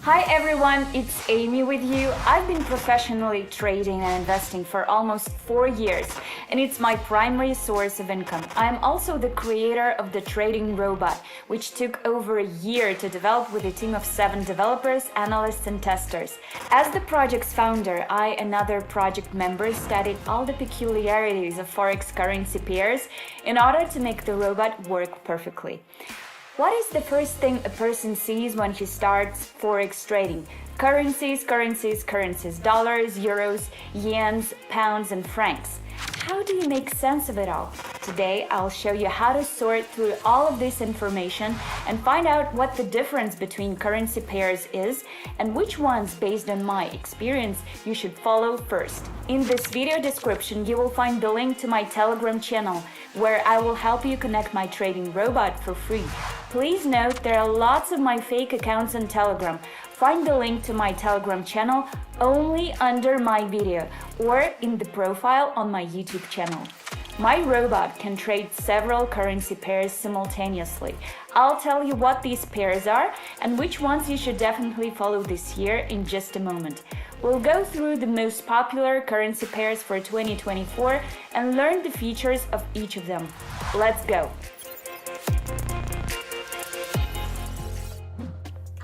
Hi everyone, it's Amy with you. I've been professionally trading and investing for almost 4 years, and it's my primary source of income. I'm also the creator of the trading robot, which took over a year to develop with a team of 7 developers, analysts, and testers. As the project's founder, I and other project members studied all the peculiarities of Forex currency pairs in order to make the robot work perfectly. What is the first thing a person sees when he starts Forex trading? Currencies, dollars, euros, yens, pounds, and francs. How do you make sense of it all? Today, I'll show you how to sort through all of this information and find out what the difference between currency pairs is and which ones, based on my experience, you should follow first. In this video description, you will find the link to my Telegram channel, where I will help you connect my trading robot for free. Please note there are lots of my fake accounts on Telegram. Find the link to my Telegram channel only under my video or in the profile on my YouTube channel. My robot can trade several currency pairs simultaneously. I'll tell you what these pairs are and which ones you should definitely follow this year in just a moment. We'll go through the most popular currency pairs for 2024 and learn the features of each of them. Let's go!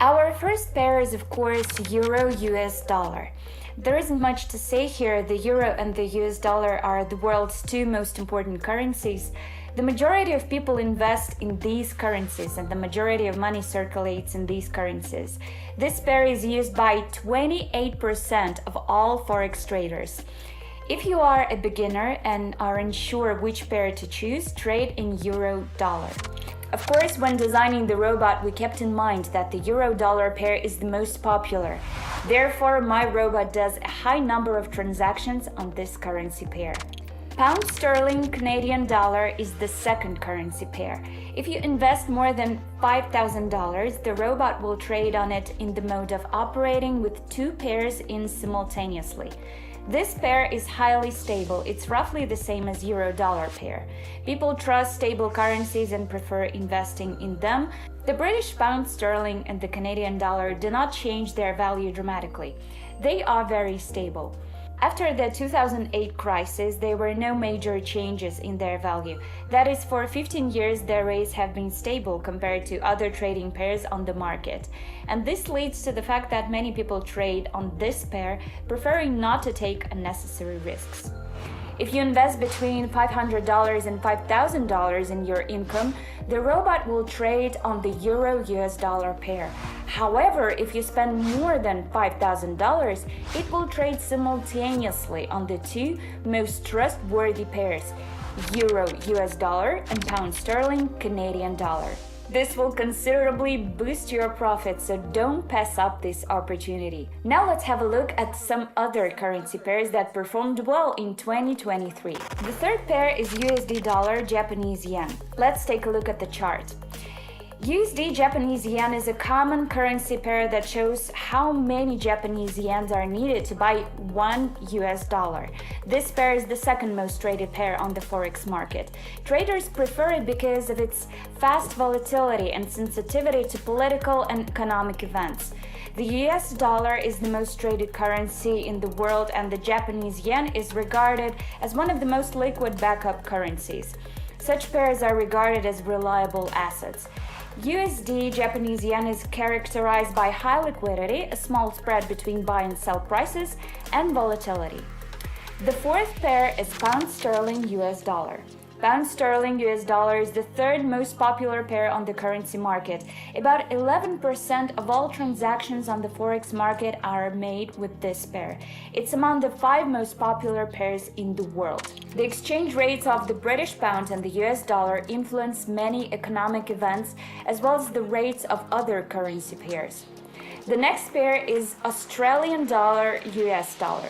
Our first pair is, of course, Euro-US dollar. There isn't much to say here. The euro and the US dollar are the world's 2 most important currencies. The majority of people invest in these currencies and the majority of money circulates in these currencies. This pair is used by 28% of all Forex traders. If you are a beginner and are unsure which pair to choose, trade in euro-dollar. Of course, when designing the robot, we kept in mind that the euro-dollar pair is the most popular. Therefore, my robot does a high number of transactions on this currency pair. Pound sterling Canadian dollar is the second currency pair. If you invest more than $5,000, the robot will trade on it in the mode of operating with 2 pairs in simultaneously. This pair is highly stable. It's roughly the same as euro-dollar pair. People trust stable currencies and prefer investing in them. The British pound sterling and the Canadian dollar do not change their value dramatically. They are very stable. After the 2008 crisis, there were no major changes in their value. That is, for 15 years, their rates have been stable compared to other trading pairs on the market. And this leads to the fact that many people trade on this pair, preferring not to take unnecessary risks. If you invest between $500 and $5,000 in your income, the robot will trade on the euro-US dollar pair. However, if you spend more than $5,000, it will trade simultaneously on the 2 most trustworthy pairs, euro-US dollar and pound sterling Canadian dollar. This will considerably boost your profits, so don't pass up this opportunity. Now let's have a look at some other currency pairs that performed well in 2023. The third pair is USD dollar Japanese yen. Let's take a look at the chart. USD Japanese yen is a common currency pair that shows how many Japanese yens are needed to buy $1 US. This pair is the second most traded pair on the Forex market. Traders prefer it because of its fast volatility and sensitivity to political and economic events. The US dollar is the most traded currency in the world, and the Japanese yen is regarded as one of the most liquid backup currencies. Such pairs are regarded as reliable assets. USD Japanese yen is characterized by high liquidity, a small spread between buy and sell prices, and volatility. The fourth pair is pound sterling US dollar. Pound sterling US dollar is the third most popular pair on the currency market. About 11% of all transactions on the Forex market are made with this pair. It's among the 5 most popular pairs in the world. The exchange rates of the British pound and the US dollar influence many economic events, as well as the rates of other currency pairs. The next pair is Australian dollar US dollar.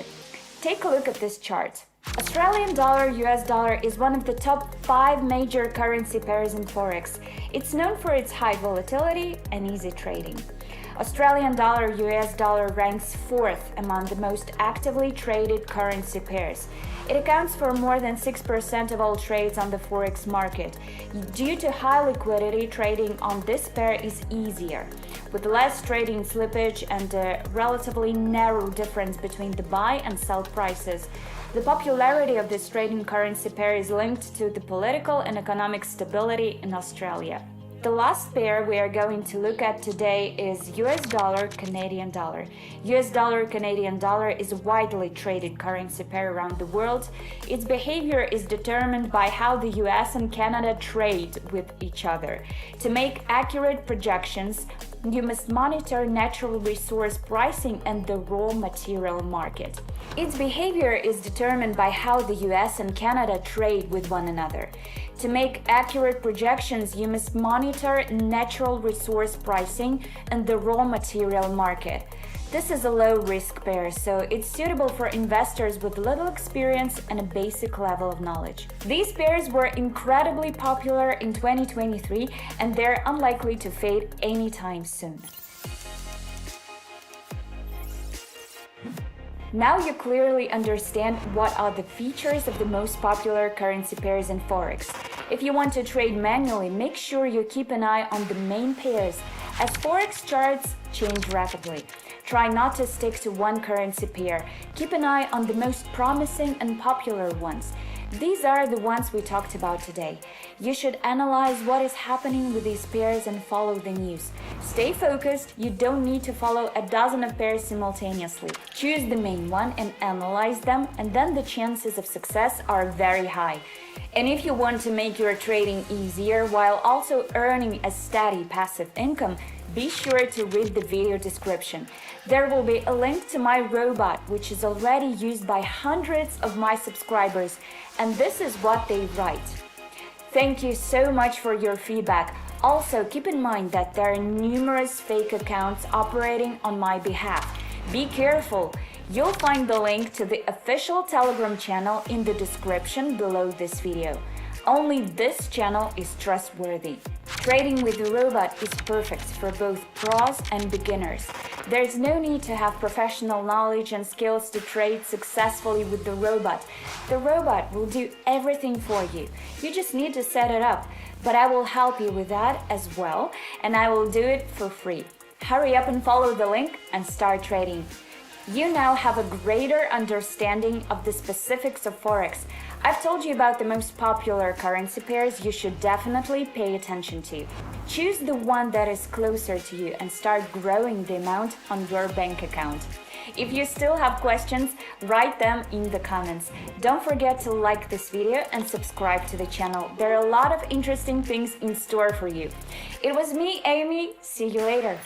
Take a look at this chart. Australian dollar US dollar is one of the top 5 major currency pairs in Forex. It's known for its high volatility and easy trading. Australian dollar US dollar ranks 4th among the most actively traded currency pairs. It accounts for more than 6% of all trades on the Forex market. Due to high liquidity, trading on this pair is easier, with less trading slippage and a relatively narrow difference between the buy and sell prices. The popularity of this trading currency pair is linked to the political and economic stability in Australia. The last pair we are going to look at today is US dollar Canadian dollar. US dollar Canadian dollar is a widely traded currency pair around the world. Its behavior is determined by how the US and Canada trade with each other. To make accurate projections, you must monitor natural resource pricing and the raw material market. Its behavior is determined by how the US and Canada trade with one another. To make accurate projections, you must monitor natural resource pricing and the raw material market. This is a low-risk pair, so it's suitable for investors with little experience and a basic level of knowledge. These pairs were incredibly popular in 2023, and they're unlikely to fade anytime soon. Now you clearly understand what are the features of the most popular currency pairs in Forex. If you want to trade manually, make sure you keep an eye on the main pairs, as Forex charts change rapidly. Try not to stick to one currency pair. Keep an eye on the most promising and popular ones. These are the ones we talked about today. You should analyze what is happening with these pairs and follow the news. Stay focused, you don't need to follow a dozen of pairs simultaneously. Choose the main one and analyze them, and then the chances of success are very high. And if you want to make your trading easier while also earning a steady passive income, be sure to read the video description. There will be a link to my robot, which is already used by hundreds of my subscribers, and this is what they write. Thank you so much for your feedback. Also, keep in mind that there are numerous fake accounts operating on my behalf. Be careful. You'll find the link to the official Telegram channel in the description below this video. Only this channel is trustworthy. Trading with the robot is perfect for both pros and beginners. There's no need to have professional knowledge and skills to trade successfully with the robot. The robot will do everything for you. You just need to set it up. But I will help you with that as well, and I will do it for free. Hurry up and follow the link and start trading. You now have a greater understanding of the specifics of Forex. I've told you about the most popular currency pairs you should definitely pay attention to. Choose the one that is closer to you and start growing the amount on your bank account. If you still have questions, write them in the comments. Don't forget to like this video and subscribe to the channel. There are a lot of interesting things in store for you. It was me, Amy. See you later.